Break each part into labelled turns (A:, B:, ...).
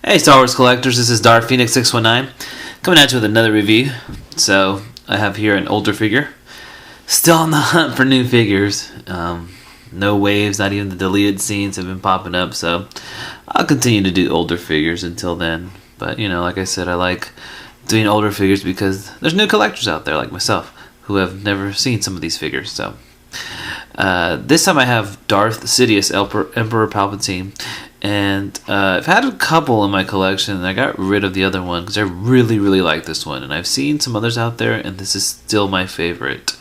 A: Hey Star Wars collectors, this is Darth Phoenix 619 coming at you with another review. So I have here an older figure. Still on the hunt for new figures. No waves, not even the deleted scenes have been popping up, so I'll continue to do older figures until then. But you know, like I said, I like doing older figures because there's new collectors out there like myself who have never seen some of these figures. So this time I have Darth Sidious, Emperor Palpatine. And I've had a couple in my collection, and I got rid of the other one because I really, really like this one. And I've seen some others out there, and this is still my favorite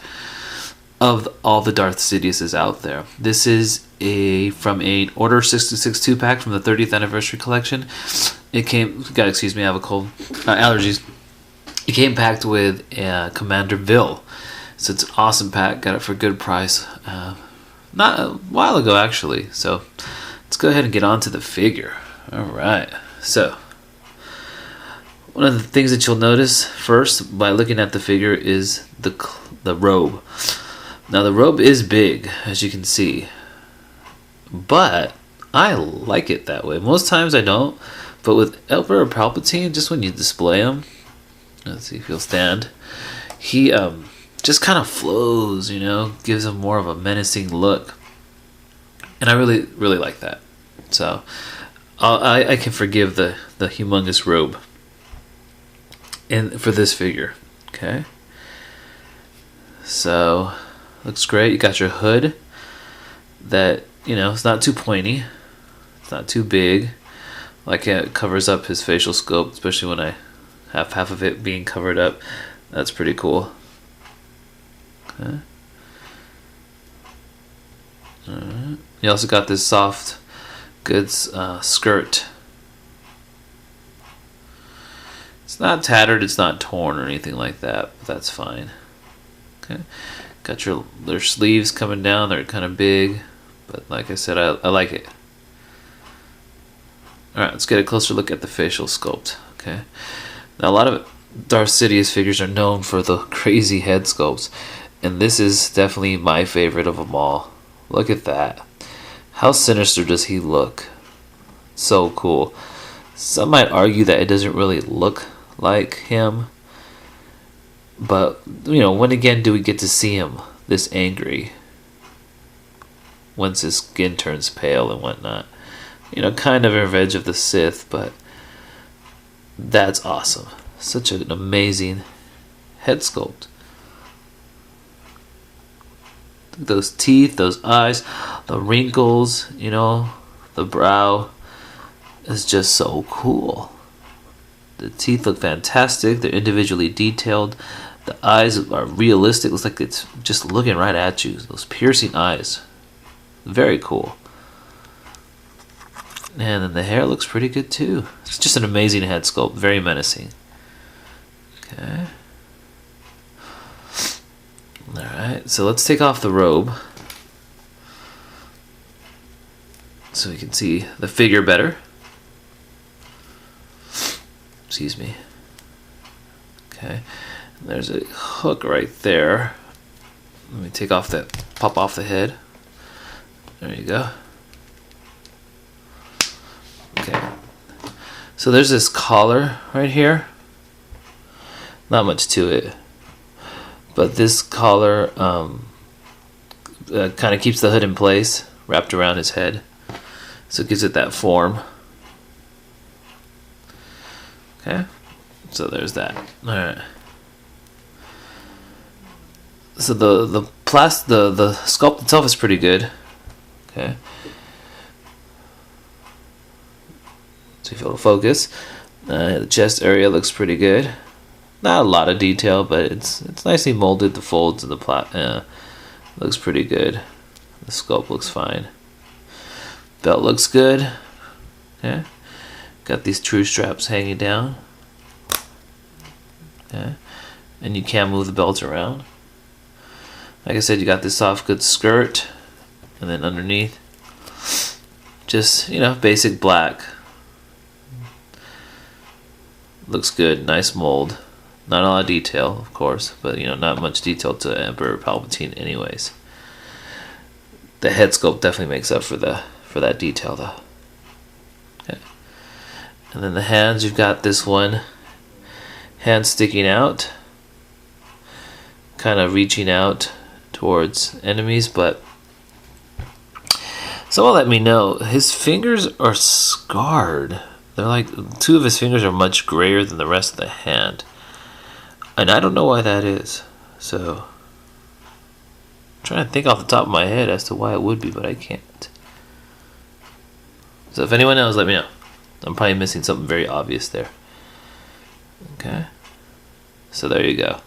A: of all the Darth Sidiouses out there. This is from a Order 66 2-pack from the 30th anniversary collection. It came, excuse me, I have a cold, allergies. It came packed with Commander Vill. So it's an awesome pack. Got it for a good price. Not a while ago, actually. So let's go ahead and get on to the figure. Alright, so one of the things that you'll notice first by looking at the figure is the robe. Now the robe is big, as you can see, but I like it that way. Most times I don't, but with Emperor Palpatine, just when you display him, let's see if he'll stand, he just kind of flows, you know, gives him more of a menacing look. And I really, really like that. So I can forgive the humongous robe for this figure. Okay. So looks great. You got your hood that, you know, it's not too pointy. It's not too big. Like it covers up his facial sculpt, especially when I have half of it being covered up. That's pretty cool. Okay. Alright. You also got this soft goods skirt. It's not tattered, it's not torn or anything like that, but that's fine. Okay. Got their sleeves coming down, they're kind of big, but like I said, I like it. Alright, let's get a closer look at the facial sculpt. Okay. Now a lot of Darth Sidious figures are known for the crazy head sculpts, and this is definitely my favorite of them all. Look at that. How sinister does he look? So cool. Some might argue that it doesn't really look like him, but you know, when again do we get to see him this angry? Once his skin turns pale and whatnot. You know, kind of Revenge of the Sith, but that's awesome. Such an amazing head sculpt. Those teeth, those eyes, the wrinkles, you know, the brow is just so cool. The teeth look fantastic. They're individually detailed. The eyes are realistic. Looks like it's just looking right at you. Those piercing eyes. Very cool. And then the hair looks pretty good too. It's just an amazing head sculpt. Very menacing. Okay. Alright, so let's take off the robe so we can see the figure better. Excuse me. Okay, there's a hook right there. Let me take off that, pop off the head. There you go. Okay, so there's this collar right here. Not much to it. But this collar kind of keeps the hood in place, wrapped around his head. So it gives it that form. Okay, so there's that. Alright. So the sculpt itself is pretty good. Okay. So if you'll focus, the chest area looks pretty good. Not a lot of detail, but it's nicely molded. The folds and the plot looks pretty good. The sculpt looks fine. Belt looks good. Okay. Got these true straps hanging down. Okay. And you can move the belt around. Like I said, you got this soft good skirt, and then underneath, just, you know, basic black. Looks good. Nice mold. Not a lot of detail, of course, but you know, not much detail to Emperor Palpatine anyways. The head sculpt definitely makes up for that detail though. Okay. And then the hands, you've got this one hand sticking out, kind of reaching out towards enemies, but someone let me know his fingers are scarred. They're like, two of his fingers are much grayer than the rest of the hand. And I don't know why that is. So, I'm trying to think off the top of my head as to why it would be, but I can't. So if anyone knows, let me know. I'm probably missing something very obvious there. Okay. So there you go.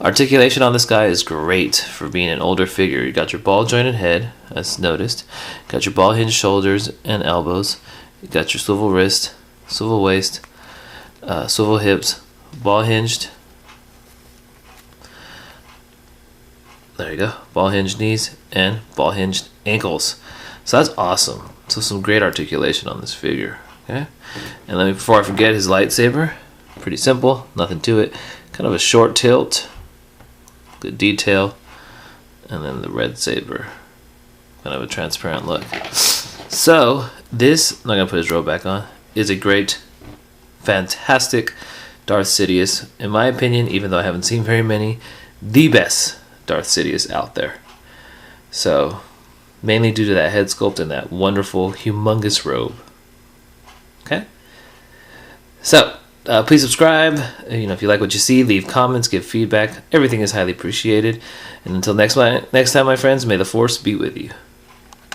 A: Articulation on this guy is great for being an older figure. You got your ball jointed head, as noticed. Got your ball hinged shoulders and elbows. You got your swivel wrist, swivel waist, swivel hips, ball hinged. There you go. Ball hinged knees and ball hinged ankles. So that's awesome. So some great articulation on this figure. Okay. And then before I forget, his lightsaber. Pretty simple, nothing to it. Kind of a short tilt, good detail, and then the red saber, kind of a transparent look. So this, I'm not gonna put his robe back on, is a great, fantastic Darth Sidious. In my opinion, even though I haven't seen very many, the best Darth Sidious out there. So mainly due to that head sculpt and that wonderful, humongous robe. Okay. So. Please subscribe. If you like what you see, leave comments, give feedback. Everything is highly appreciated. And until next time, my friends, may the Force be with you.